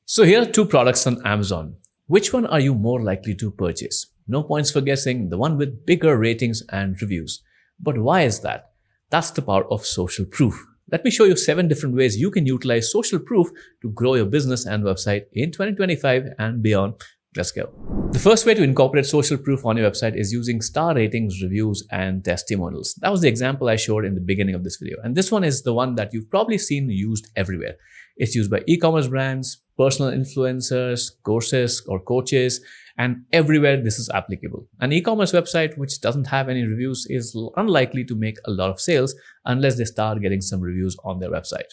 So here are two products on Amazon. Which one are you more likely to purchase? No points for guessing, the one with bigger ratings and reviews. But why is that? That's the power of social proof. Let me show you 7 different ways you can utilize social proof to grow your business and website in 2025 and beyond. Let's go. The first way to incorporate social proof on your website is using star ratings, reviews, and testimonials. That was the example I showed in the beginning of this video. And this one is the one that you've probably seen used everywhere. It's used by e-commerce brands, personal influencers, courses or coaches, and everywhere this is applicable. An e-commerce website which doesn't have any reviews is unlikely to make a lot of sales unless they start getting some reviews on their website.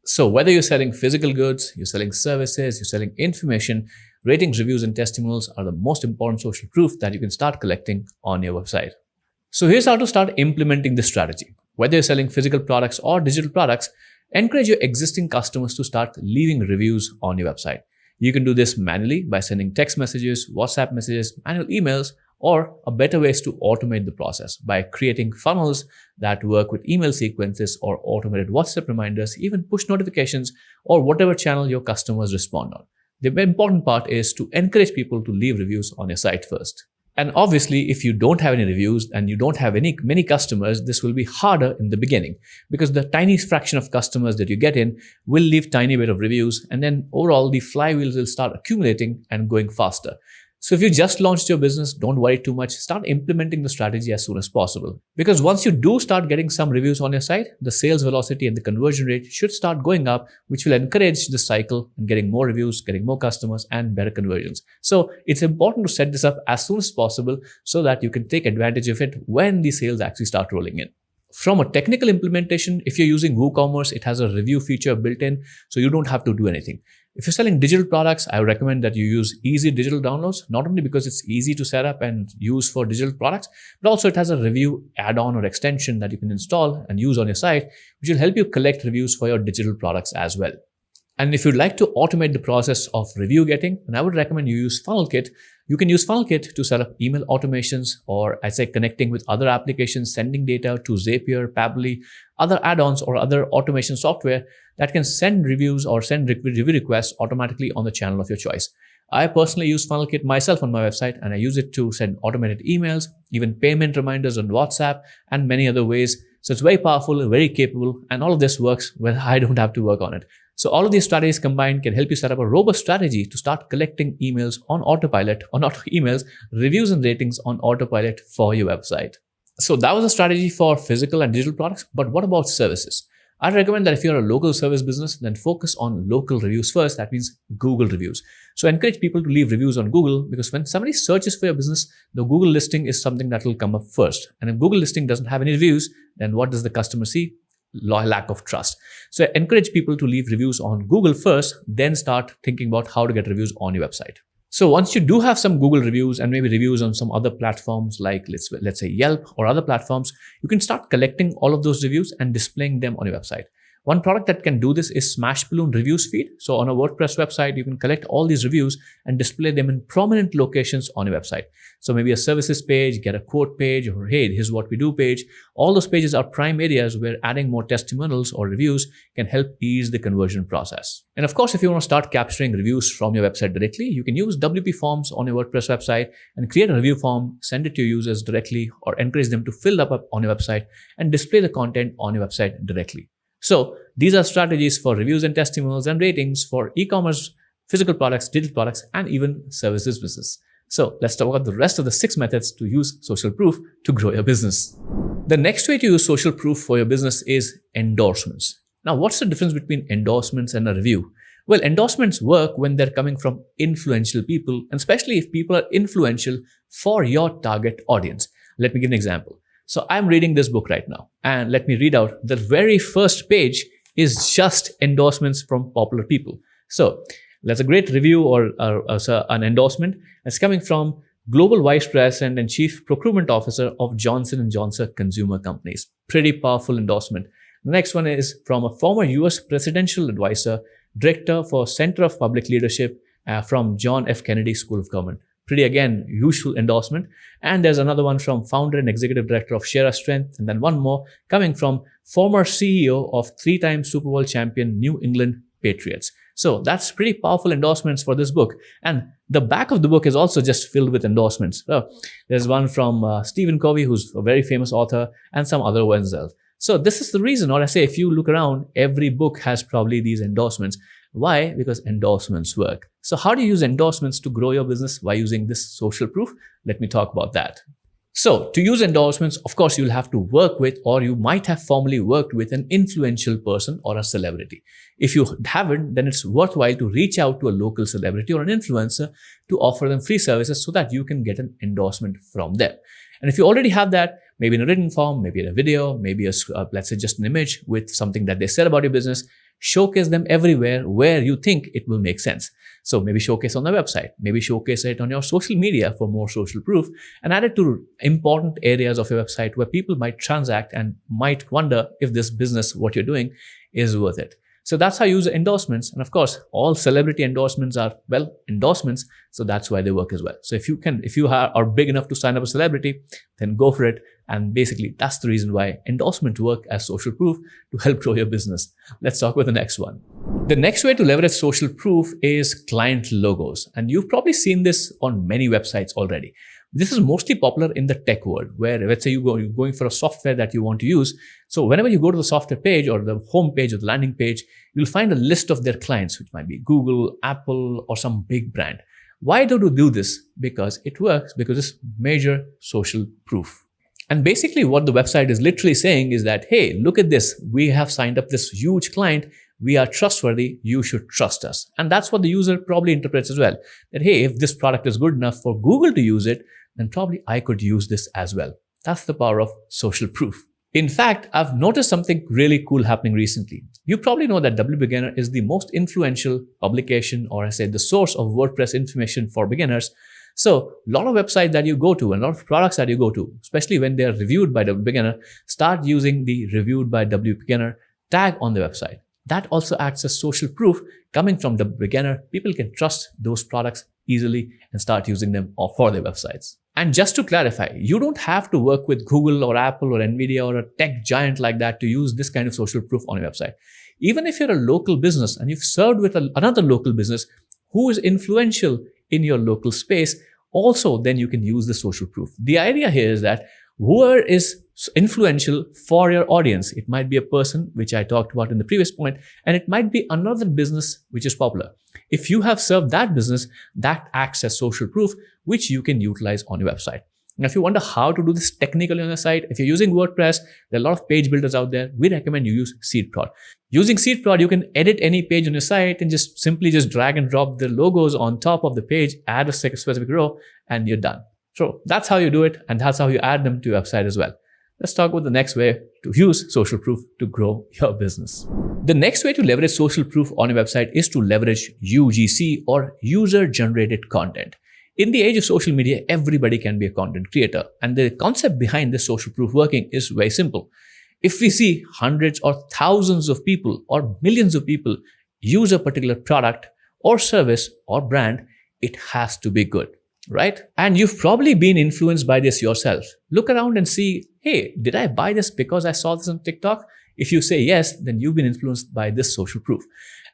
So whether you're selling physical goods, you're selling services, you're selling information, ratings, reviews, and testimonials are the most important social proof that you can start collecting on your website. So here's how to start implementing this strategy. Whether you're selling physical products or digital products, encourage your existing customers to start leaving reviews on your website. You can do this manually by sending text messages, WhatsApp messages, manual emails, or a better way is to automate the process by creating funnels that work with email sequences or automated WhatsApp reminders, even push notifications, or whatever channel your customers respond on. The important part is to encourage people to leave reviews on your site first. And obviously, if you don't have any reviews and you don't have many customers, this will be harder in the beginning because the tiny fraction of customers that you get in will leave tiny bit of reviews, and then overall the flywheels will start accumulating and going faster. So if you just launched your business, don't worry too much. Start implementing the strategy as soon as possible. Because once you do start getting some reviews on your site, the sales velocity and the conversion rate should start going up, which will encourage the cycle and getting more reviews, getting more customers, and better conversions. So it's important to set this up as soon as possible so that you can take advantage of it when the sales actually start rolling in. From a technical implementation, if you're using WooCommerce, it has a review feature built in, so you don't have to do anything. If you're selling digital products, I would recommend that you use easy digital downloads, not only because it's easy to set up and use for digital products, but also it has a review add-on or extension that you can install and use on your site, which will help you collect reviews for your digital products as well. And if you'd like to automate the process of review getting, then I would recommend you use FunnelKit. You can use FunnelKit to set up email automations, or I say connecting with other applications, sending data to Zapier, Pabbly, other add-ons or other automation software that can send reviews or send review requests automatically on the channel of your choice. I personally use FunnelKit myself on my website, and I use it to send automated emails, even payment reminders on WhatsApp, and many other ways. So it's very powerful, very capable, and all of this works when I don't have to work on it. So all of these strategies combined can help you set up a robust strategy to start collecting emails on autopilot, or not emails, reviews and ratings on autopilot for your website. So that was a strategy for physical and digital products, but what about services? I recommend that if you're a local service business, then focus on local reviews first. That means Google reviews. So encourage people to leave reviews on Google, because when somebody searches for your business, the Google listing is something that will come up first. And if Google listing doesn't have any reviews, then what does the customer see? Lack of trust. So encourage people to leave reviews on Google first, then start thinking about how to get reviews on your website. So once you do have some Google reviews and maybe reviews on some other platforms like let's say Yelp or other platforms, you can start collecting all of those reviews and displaying them on your website. One product that can do this is Smashballoon Reviews Feed. So on a WordPress website, you can collect all these reviews and display them in prominent locations on your website. So maybe a services page, get a quote page, or hey, here's what we do page. All those pages are prime areas where adding more testimonials or reviews can help ease the conversion process. And of course, if you want to start capturing reviews from your website directly, you can use WP Forms on your WordPress website and create a review form, send it to your users directly, or encourage them to fill up on your website and display the content on your website directly. So these are strategies for reviews and testimonials and ratings for e-commerce, physical products, digital products, and even services business. So let's talk about the rest of the 6 methods to use social proof to grow your business. The next way to use social proof for your business is endorsements. Now, what's the difference between endorsements and a review? Well, endorsements work when they're coming from influential people, and especially if people are influential for your target audience. Let me give an example. So I'm reading this book right now, and let me read out the very first page is just endorsements from popular people. So that's a great review or an endorsement. It's coming from Global Vice President and Chief Procurement Officer of Johnson & Johnson Consumer Companies. Pretty powerful endorsement. The next one is from a former US Presidential Advisor, Director for Center of Public Leadership from John F. Kennedy School of Government. Pretty, again, useful endorsement. And there's another one from founder and executive director of Share Strength. And then one more coming from former CEO of 3-time Super Bowl champion New England Patriots. So that's pretty powerful endorsements for this book. And the back of the book is also just filled with endorsements. So there's one from Stephen Covey, who's a very famous author, and some other ones as well. So this is the reason, or I say, if you look around, every book has probably these endorsements. Why? Because endorsements work. So how do you use endorsements to grow your business by using this social proof? Let me talk about that. So to use endorsements, of course, you'll have to work with, or you might have formerly worked with, an influential person or a celebrity. If you haven't, then it's worthwhile to reach out to a local celebrity or an influencer to offer them free services so that you can get an endorsement from them. And if you already have that, maybe in a written form, maybe in a video, maybe let's say just an image with something that they said about your business, showcase them everywhere where you think it will make sense. So maybe showcase on the website, maybe showcase it on your social media for more social proof, and add it to important areas of your website where people might transact and might wonder if this business, what you're doing, is worth it. So that's how you use endorsements. And of course, all celebrity endorsements are, well, endorsements. So that's why they work as well. So if you are big enough to sign up a celebrity, then go for it. And basically, that's the reason why endorsements work as social proof to help grow your business. Let's talk about the next one. The next way to leverage social proof is client logos. And you've probably seen this on many websites already. This is mostly popular in the tech world, where let's say you're going for a software that you want to use. So whenever you go to the software page or the home page or the landing page, you'll find a list of their clients, which might be Google, Apple, or some big brand. Why do you do this? Because it works, because it's major social proof. And basically what the website is literally saying is that, hey, look at this. We have signed up this huge client. We are trustworthy. You should trust us. And that's what the user probably interprets as well. That, hey, if this product is good enough for Google to use it, then probably I could use this as well. That's the power of social proof. In fact, I've noticed something really cool happening recently. You probably know that WBeginner is the most influential publication, or I say the source of WordPress information for beginners. So a lot of websites that you go to and a lot of products that you go to, especially when they're reviewed by WBeginner, start using the reviewed by WBeginner tag on the website. That also acts as social proof coming from WBeginner. People can trust those products easily and start using them for their websites. And just to clarify, you don't have to work with Google or Apple or Nvidia or a tech giant like that to use this kind of social proof on your website. Even if you're a local business and you've served with another local business who is influential in your local space, also then you can use the social proof. The idea here is that whoever is influential for your audience, it might be a person, which I talked about in the previous point, and it might be another business which is popular. If you have served that business, that acts as social proof, which you can utilize on your website. Now, if you wonder how to do this technically on your site, if you're using WordPress, there are a lot of page builders out there. We recommend you use SeedProd. Using SeedProd, you can edit any page on your site and just drag and drop the logos on top of the page, add a specific row, and you're done. So that's how you do it, and that's how you add them to your website as well. Let's talk about the next way to use social proof to grow your business. The next way to leverage social proof on your website is to leverage UGC, or user-generated content. In the age of social media, everybody can be a content creator. And the concept behind this social proof working is very simple. If we see hundreds or thousands of people or millions of people use a particular product or service or brand, it has to be good, right? And you've probably been influenced by this yourself. Look around and see, hey, did I buy this because I saw this on TikTok? If you say yes, then you've been influenced by this social proof.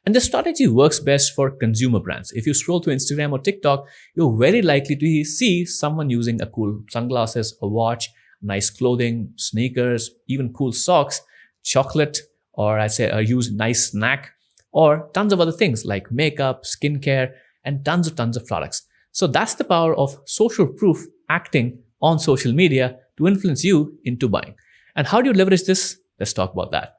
And this strategy works best for consumer brands. If you scroll through Instagram or TikTok, you're very likely to see someone using a cool sunglasses, a watch, nice clothing, sneakers, even cool socks, chocolate, or use nice snack, or tons of other things like makeup, skincare, and tons of products. So that's the power of social proof acting on social media to influence you into buying. And how do you leverage this? Let's talk about that.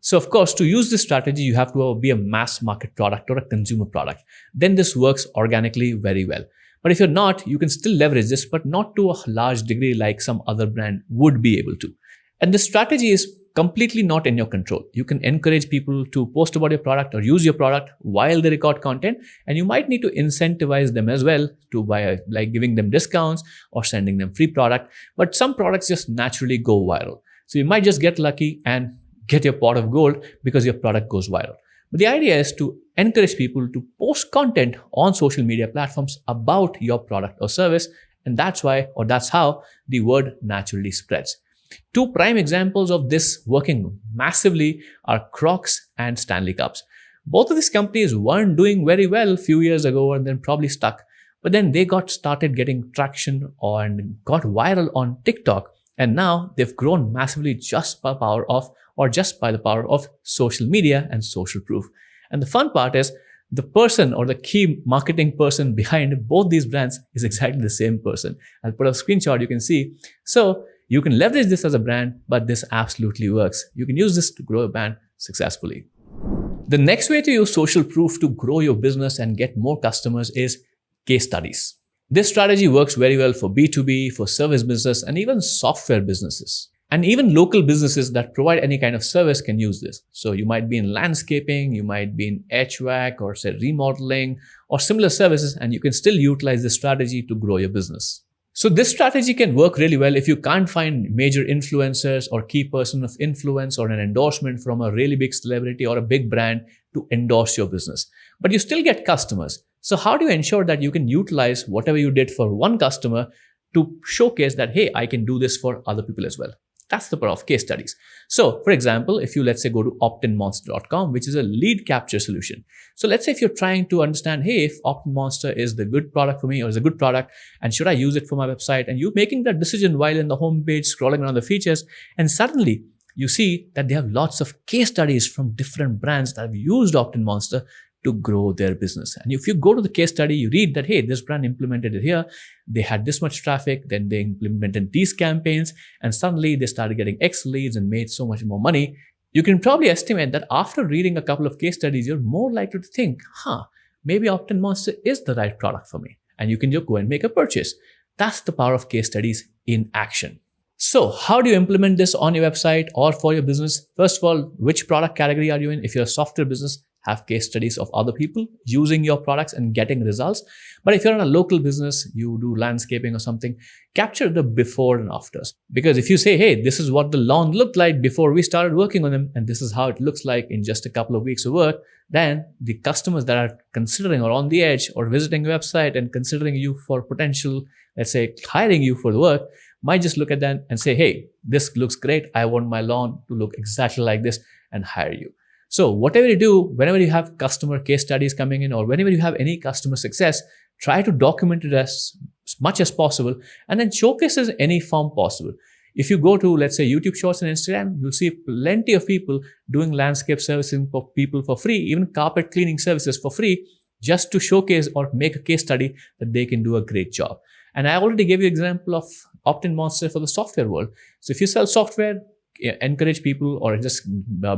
So of course, to use this strategy, you have to be a mass market product or a consumer product. Then this works organically very well. But if you're not, you can still leverage this, but not to a large degree like some other brand would be able to. And this strategy is completely not in your control. You can encourage people to post about your product or use your product while they record content. And you might need to incentivize them as well to buy, like giving them discounts or sending them free product. But some products just naturally go viral. So you might just get lucky and get your pot of gold because your product goes viral. But the idea is to encourage people to post content on social media platforms about your product or service. And that's how the word naturally spreads. Two prime examples of this working massively are Crocs and Stanley Cups. Both of these companies weren't doing very well a few years ago and then probably stuck. But then they started getting traction and got viral on TikTok. And now they've grown massively just by the power of social media and social proof. And the fun part is the person or the key marketing person behind both these brands is exactly the same person. I'll put a screenshot you can see. So you can leverage this as a brand, but this absolutely works. You can use this to grow a brand successfully. The next way to use social proof to grow your business and get more customers is case studies. This strategy works very well for B2B, for service business, and even software businesses. And even local businesses that provide any kind of service can use this. So you might be in landscaping, you might be in HVAC or say remodeling or similar services, and you can still utilize this strategy to grow your business. So this strategy can work really well if you can't find major influencers or key person of influence or an endorsement from a really big celebrity or a big brand to endorse your business. But you still get customers. So how do you ensure that you can utilize whatever you did for one customer to showcase that, hey, I can do this for other people as well? That's the power of case studies. So for example, if you let's say go to optinmonster.com, which is a lead capture solution. So let's say if you're trying to understand, hey, if OptinMonster is the good product for me or is a good product and should I use it for my website, and you're making that decision while in the homepage scrolling around the features, and suddenly you see that they have lots of case studies from different brands that have used OptinMonster to grow their business. And if you go to the case study, you read that, hey, this brand implemented it here. They had this much traffic, then they implemented these campaigns, and suddenly they started getting X leads and made so much more money. You can probably estimate that after reading a couple of case studies, you're more likely to think, maybe OptinMonster is the right product for me. And you can just go and make a purchase. That's the power of case studies in action. So how do you implement this on your website or for your business? First of all, which product category are you in? If you're a software business, have case studies of other people using your products and getting results. But if you're in a local business, you do landscaping or something, capture the before and afters. Because if you say, hey, this is what the lawn looked like before we started working on them, and this is how it looks like in just a couple of weeks of work, then the customers that are considering or on the edge or visiting your website and considering you for potential, let's say, hiring you for the work, might just look at that and say, hey, this looks great. I want my lawn to look exactly like this, and hire you. So whatever you do, whenever you have customer case studies coming in or whenever you have any customer success, try to document it as much as possible and then showcase it in any form possible. If you go to, let's say, YouTube Shorts and Instagram, you'll see plenty of people doing landscape servicing for people for free, even carpet cleaning services for free, just to showcase or make a case study that they can do a great job. And I already gave you an example of OptinMonster for the software world. So if you sell software, encourage people or just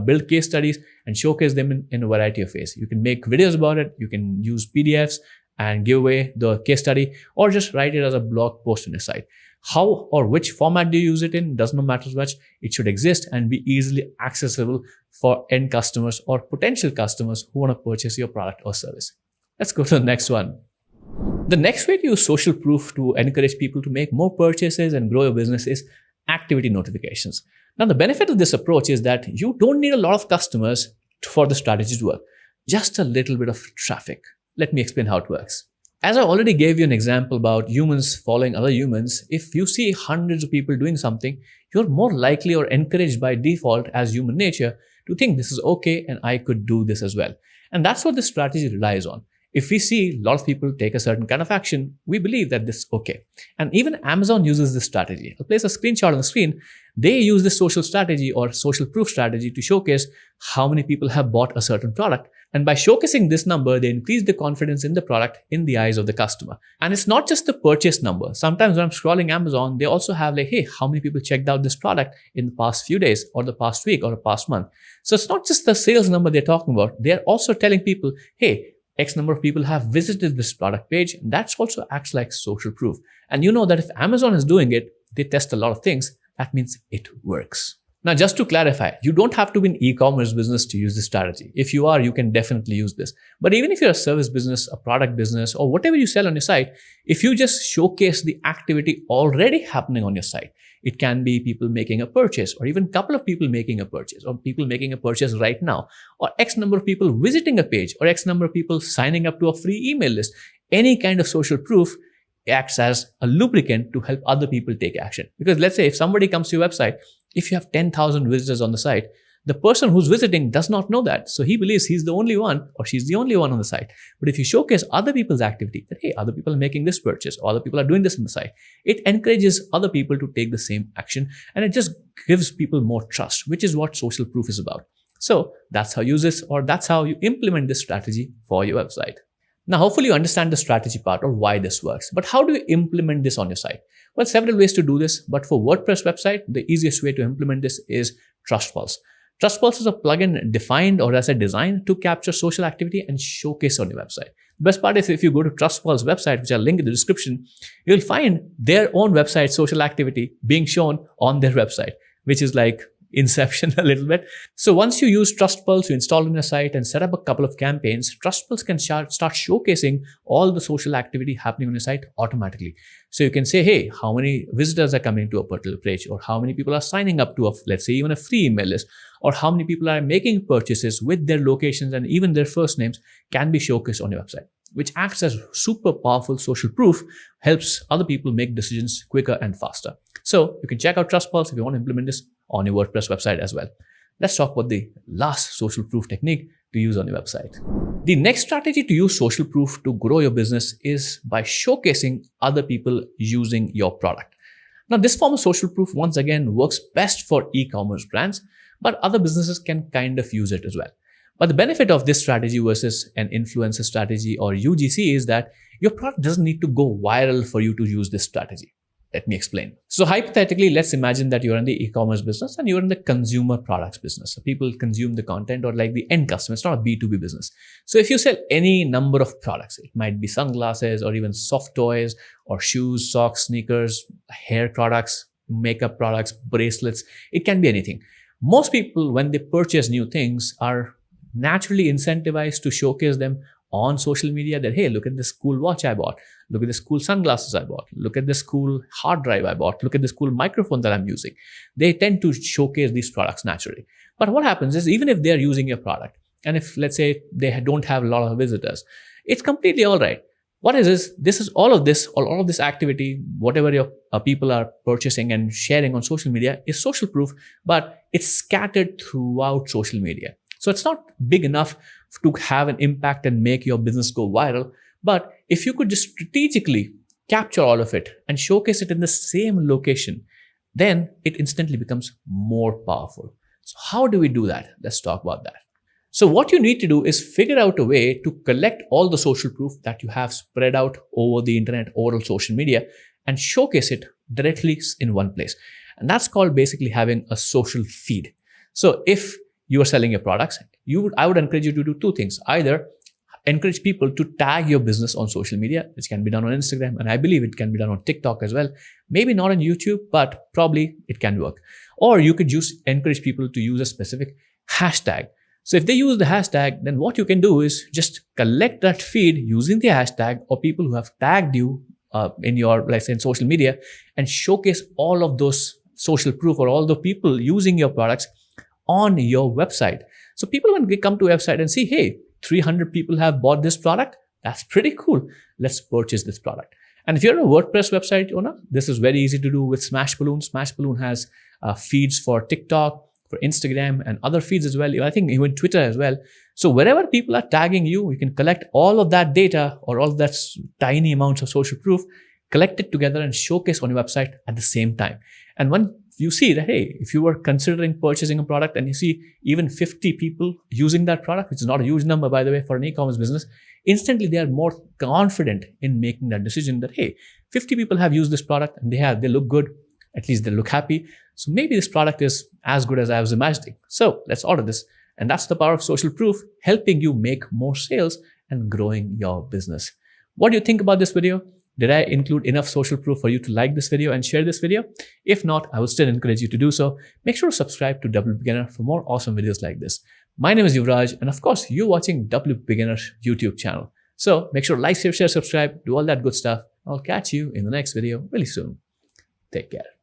build case studies and showcase them in a variety of ways. You can make videos about it. You can use PDFs and give away the case study or just write it as a blog post on your site. How or which format do you use it in does not matter much. It should exist and be easily accessible for end customers or potential customers who want to purchase your product or service. Let's go to the next one. The next way to use social proof to encourage people to make more purchases and grow your business is activity notifications. Now, the benefit of this approach is that you don't need a lot of customers for the strategy to work, just a little bit of traffic. Let me explain how it works. As I already gave you an example about humans following other humans, if you see hundreds of people doing something, you're more likely or encouraged by default as human nature to think this is okay and I could do this as well. And that's what this strategy relies on. If we see a lot of people take a certain kind of action, we believe that this is okay. And even Amazon uses this strategy. I'll place a screenshot on the screen. They use this social strategy or social proof strategy to showcase how many people have bought a certain product. And by showcasing this number, they increase the confidence in the product in the eyes of the customer. And it's not just the purchase number. Sometimes when I'm scrolling Amazon, they also have like, hey, how many people checked out this product in the past few days or the past week or the past month? So it's not just the sales number they're talking about. They're also telling people, hey, X number of people have visited this product page. And that also acts like social proof. And you know that if Amazon is doing it, they test a lot of things. That means it works. Now, just to clarify, you don't have to be an e-commerce business to use this strategy. If you are, you can definitely use this. But even if you're a service business, a product business, or whatever you sell on your site, if you just showcase the activity already happening on your site, it can be people making a purchase or even a couple of people making a purchase or people making a purchase right now or X number of people visiting a page or X number of people signing up to a free email list. Any kind of social proof acts as a lubricant to help other people take action. Because let's say if somebody comes to your website, if you have 10,000 visitors on the site, The person who's visiting does not know that. So he believes he's the only one or she's the only one on the site. But if you showcase other people's activity, that hey, other people are making this purchase, or other people are doing this on the site, it encourages other people to take the same action, and it just gives people more trust, which is what social proof is about. So that's how you use this, or that's how you implement this strategy for your website. Now, hopefully you understand the strategy part or why this works. But how do you implement this on your site? Well, several ways to do this. But for WordPress website, the easiest way to implement this is Trust Pulse. Trust Pulse is a plugin defined, or as a design, to capture social activity and showcase on your website. The best part is if you go to Trust Pulse website, which I'll link in the description, you'll find their own website social activity being shown on their website, which is like Inception a little bit. So once you use Trust Pulse, you install it on your site and set up a couple of campaigns, Trust Pulse can start showcasing all the social activity happening on your site automatically. So you can say, hey, how many visitors are coming to a particular page, or how many people are signing up to let's say even a free email list, or how many people are making purchases with their locations and even their first names can be showcased on your website, which acts as super powerful social proof, helps other people make decisions quicker and faster. So you can check out Trust Pulse if you want to implement this on your WordPress website as well. Let's talk about the last social proof technique to use on your website. The next strategy to use social proof to grow your business is by showcasing other people using your product. Now, this form of social proof, once again, works best for e-commerce brands, but other businesses can kind of use it as well. But the benefit of this strategy versus an influencer strategy or UGC is that your product doesn't need to go viral for you to use this strategy. Let me explain. So hypothetically, let's imagine that you're in the e-commerce business and you're in the consumer products business. So people consume the content, or like the end customer. It's not a B2B business. So if you sell any number of products, it might be sunglasses or even soft toys or shoes, socks, sneakers, hair products, makeup products, bracelets. It can be anything. Most people, when they purchase new things, are naturally incentivized to showcase them on social media that, hey, look at this cool watch I bought. Look at this cool sunglasses I bought. Look at this cool hard drive I bought. Look at this cool microphone that I'm using. They tend to showcase these products naturally. But what happens is, even if they're using your product, and if, let's say, they don't have a lot of visitors, it's completely all right. What this is all of this activity, whatever your people are purchasing and sharing on social media is social proof, but it's scattered throughout social media. So it's not big enough to have an impact and make your business go viral. But if you could just strategically capture all of it and showcase it in the same location, then it instantly becomes more powerful. So how do we do that? Let's talk about that. So what you need to do is figure out a way to collect all the social proof that you have spread out over the internet, over social media, and showcase it directly in one place. And that's called basically having a social feed. So if you are selling your products, I would encourage you to do two things. Either encourage people to tag your business on social media, which can be done on Instagram, and I believe it can be done on TikTok as well. Maybe not on YouTube, but probably it can work. Or you could encourage people to use a specific hashtag. So if they use the hashtag, then what you can do is just collect that feed using the hashtag, or people who have tagged you in your, let's say, in social media, and showcase all of those social proof or all the people using your products on your website. So people, when they come to a website and see, hey, 300 people have bought this product, that's pretty cool. Let's purchase this product. And if you're a WordPress website owner, this is very easy to do with Smashballoon. Smashballoon has feeds for TikTok, for Instagram, and other feeds as well. I think even Twitter as well. So wherever people are tagging you, you can collect all of that data or all of that tiny amounts of social proof, collect it together and showcase on your website at the same time. And when you see that, hey, if you were considering purchasing a product and you see even 50 people using that product, which is not a huge number, by the way, for an e-commerce business, instantly they are more confident in making that decision that, hey, 50 people have used this product and they look good, at least they look happy. So maybe this product is as good as I was imagining. So let's order this. And that's the power of social proof, helping you make more sales and growing your business. What do you think about this video? Did I include enough social proof for you to like this video and share this video? If not, I would still encourage you to do so. Make sure to subscribe to W Beginner for more awesome videos like this. My name is Yuvraj, and of course, you're watching W Beginner's YouTube channel. So make sure to like, share, subscribe, do all that good stuff. I'll catch you in the next video really soon. Take care.